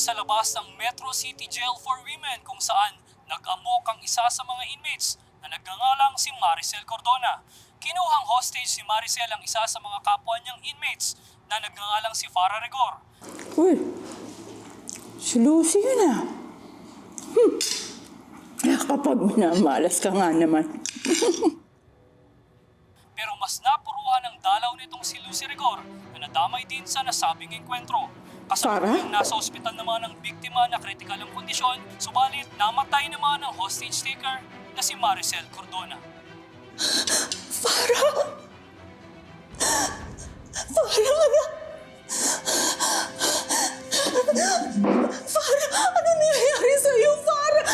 sa labas ng Metro City Jail for Women kung saan nag-amok ang isa sa mga inmates na nagngangalang si Maricel Cordona. Kinuhang hostage si Maricel ang isa sa mga kapwa niyang inmates na nagngangalang si Farah Rigor. Uy, si Lucy yun ah. Kapag minamalas ka nga naman. Pero mas napuruhan ang dalaw nitong si Lucy Rigor na nadamay din sa nasabing enkwentro. Kasalukuyang nasa ospital naman ang biktima na kritikal ang kondisyon, subalit namatay naman ang hostage taker na si Maricel Cordona. Farah! Farah! Farah! Ano nangyayari sa'yo, Farah?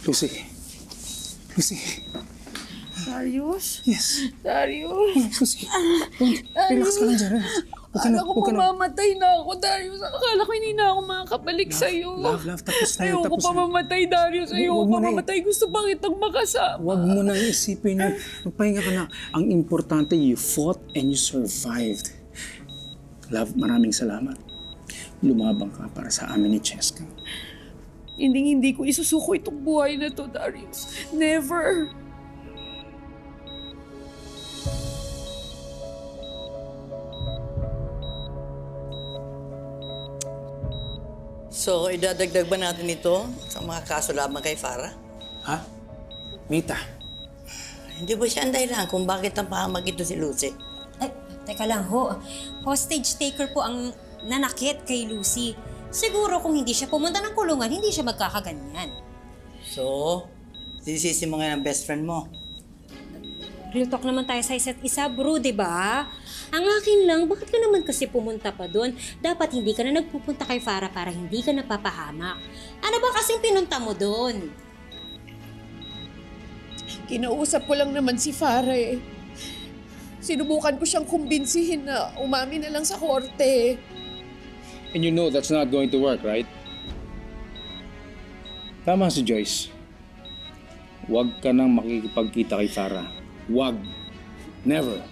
Lucy. Lucy. Darius? Yes. Darius? Lucy. Relax ka lang dyan. Akala ko mamamatay na ako, Darius. Akala ko hindi na ako makakabalik sa'yo. Love, tapos na yun. Ayoko pa mamatay, Darius. Ayoko pa mamatay. Gusto pa kitang makasama. Huwag mo nang isipin yun. Magpahinga ka na. Ang importante, you fought and you survived. Love, maraming salamat. Lumabang ka para sa amin ni Cheska. Hindi ko isusuko itong buhay na to, Darius. Never. So, idadagdag ba natin ito sa mga kaso lamang kay Farah? Ha? Mita? Hindi ba siya ang dahilan kung bakit napahamag ito si Lucy? Ay, teka lang ho. Hostage taker po ang nanakit kay Lucy. Siguro kung hindi siya pumunta ng kulungan, hindi siya magkakaganyan. So, sinisisi mo nga ng best friend mo. Real talk naman tayo sa isa't isa, bro, di ba? Ang akin lang, bakit ka naman kasi pumunta pa doon? Dapat hindi ka na nagpupunta kay Farah para hindi ka napapahamak. Ano ba kasing pinunta mo doon? Kinausap ko lang naman si Farah eh. Sinubukan ko siyang kumbinsihin na umamin na lang sa korte. And you know that's not going to work, right? Tama si Joyce. Huwag ka nang makikipagkita kay Farah. Huwag. Never.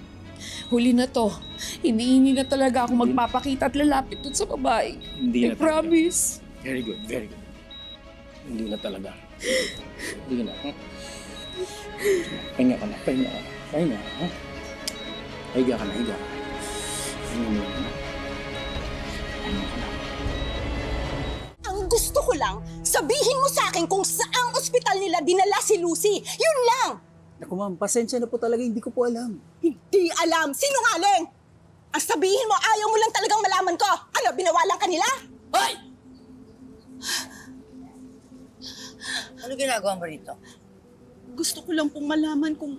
Huli na to. Hindi na talaga ako magpapakita at lalapit dun sa babae. Hindi na I promise. Talaga. Very good, very good. Hindi na talaga. Hindi na. Huh? Pahinga ka na, pahinga ka na. Pahinga, ha? Higa ka na, higa ka na. Pahinga mo na. Pahinga ka na. Ang gusto ko lang, sabihin mo sa akin kung saang ospital nila dinala si Lucy. Yun lang! Naku ma'am, pasensya na po talaga, hindi ko po alam. Hindi alam. Sinungaling! Ang sabihin mo, ayaw mo lang talagang malaman ko. Ano, binawalan ka nila? Hoy! Ano ginagawa mo rito? Gusto ko lang pong malaman kung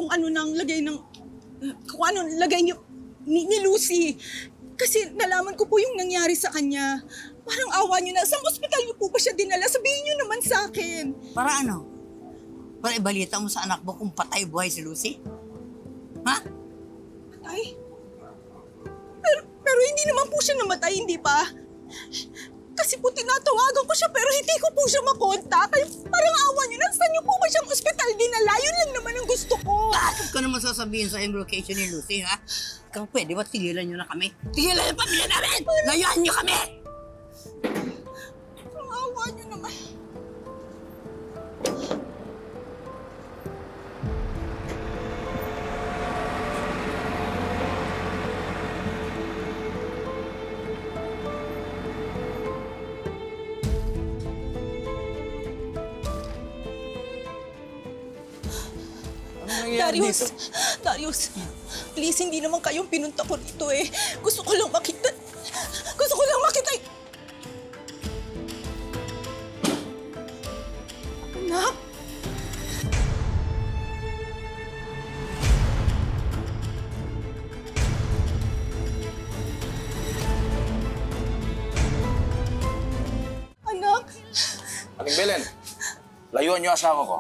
ano nang lagay ng... Kung ano lagay niyo ni Lucy. Kasi nalaman ko po yung nangyari sa kanya. Parang awa niyo na. Sa ospital niyo po ba siya dinala? Sabihin niyo naman sa akin. Para ano? Para ibalita mo sa anak mo kung patay buhay si Lucy? Ha? Ay. Pero hindi naman po siya namatay, hindi ba? Kasi po tinatawagan ko siya pero hindi ko po siya makontak. Ay, parang awa niyo na. Saan niyo po ba siyang ospital dinala? Yun lang naman ang gusto ko. Bakit ko naman sasabihin sa location ni Lucy, ha? Kung pwede ba tigilan niyo na kami? Tigilan yung pamilya namin! Layuan niyo kami! Parang awa niyo naman. Darius, please, hindi naman kayong pinunta ko dito eh. Gusto ko lang makita. Anak? Anak? Aling Belen, layuan niyo asawa ko.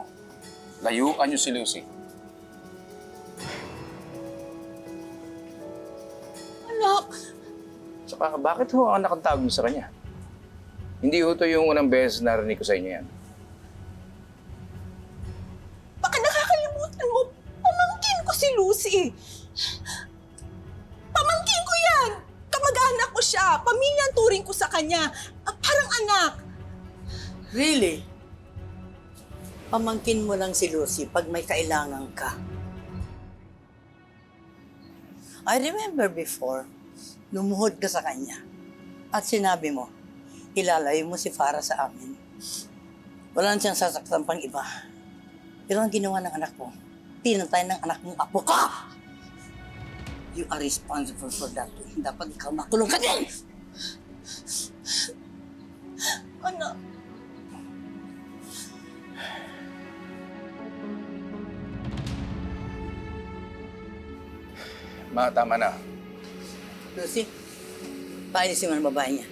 Layuan niyo si Lucy. Anak? Tsaka bakit ho ang anak ang tawag mo sa kanya? Hindi ho to yung unang beses na narinig ko sa inyo yan. Baka nakakalimutan mo, pamangkin ko si Lucy. Pamangkin ko yan! Kamag-anak ko siya. Pamilya ang turing ko sa kanya. Parang anak. Really? Pamangkin mo lang si Lucy pag may kailangan ka. I remember before, lumuhod ka sa kanya at sinabi mo, ilalayo mo si Farah sa amin. Wala na siyang sasaktan pang iba. Pero ang ginawa ng anak mo, pinatay ng anak mong apo ka! You are responsible for that. Dapat ikaw makulong ka din! Anak. Ma, tama na. Lucy, paalisin mo ang babae niya.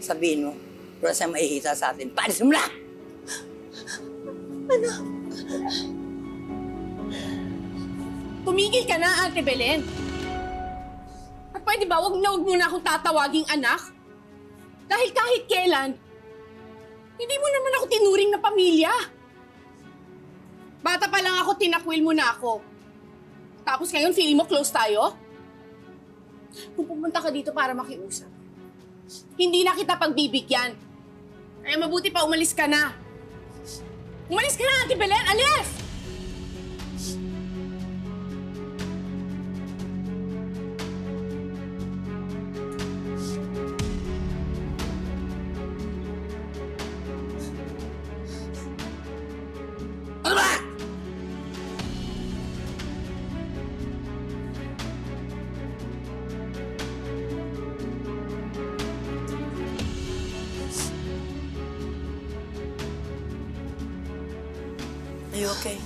Sabihin mo, wala siyang maihita sa atin. Paalisin mo na! Tumigil ka na, Ate Belen. At pwede ba, wag mo na akong tatawaging anak? Dahil kahit kailan, hindi mo naman ako tinuring na pamilya. Bata pa lang ako, tinakwil mo na ako. Tapos ngayon, feeling mo close tayo? Kung pumunta ka dito para makiusap, hindi na kita pagbibigyan. Kaya mabuti pa, umalis ka na. Umalis ka na, Ate Belen! Alis! Ano ba? Are you okay?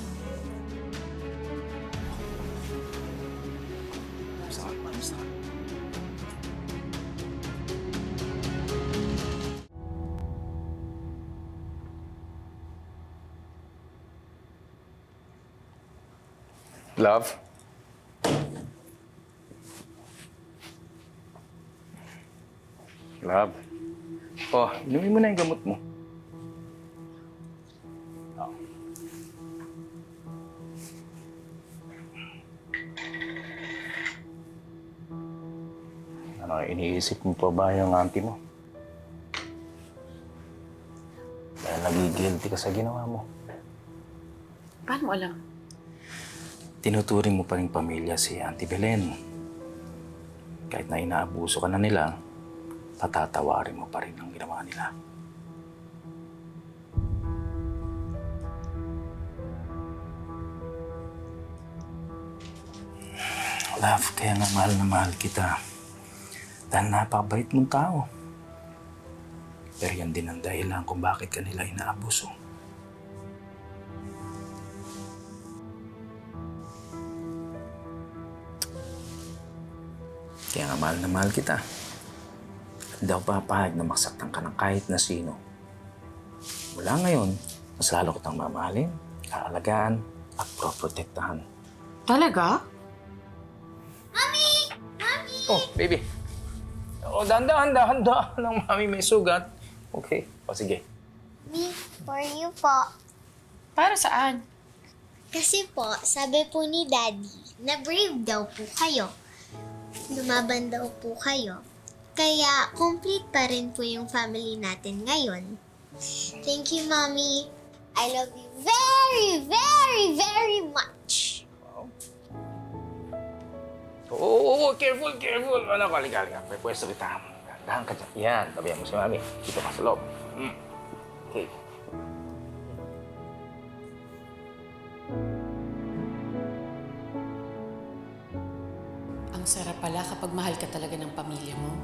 Love? Love? Oh, inumin mo na yung gamot mo. Oh. Ano, iniisip mo pa ba yung auntie mo? Dahil nagigilty ka sa ginawa mo. Paano alam? Tinuturing mo pa rin pamilya si Auntie Belen. Kahit na inaabuso ka na nila, patatawarin mo pa rin ang ginawa nila. Love, kaya nga mahal na mahal kita. Dahil napakabait mong tao. Pero yan din ang dahilan kung bakit ka nila inaabuso. Kaya nga mahal na mahal kita. Hindi ako papahag na maksaktan ka ng kahit na sino. Mula ngayon, mas lalo kitang mamahalin, aalagaan, at proprotektahan. Talaga? Oh, baby. Oh, dahan-dahan ng mami may sugat. Okay. O, sige. Me, for you po. Para saan? Kasi po, sabi po ni Daddy na brave daw po kayo. Lumaban daw po kayo. Kaya complete pa rin po yung family natin ngayon. Thank you, Mommy. I love you very, very, very much. Oo, careful. Ano, halika. May pwesto kita. Dahan ka dyan. Yan, tabihan mo si mami. Dito ka sa loob. Okay. Ang sarap pala kapag mahal ka talaga ng pamilya mo.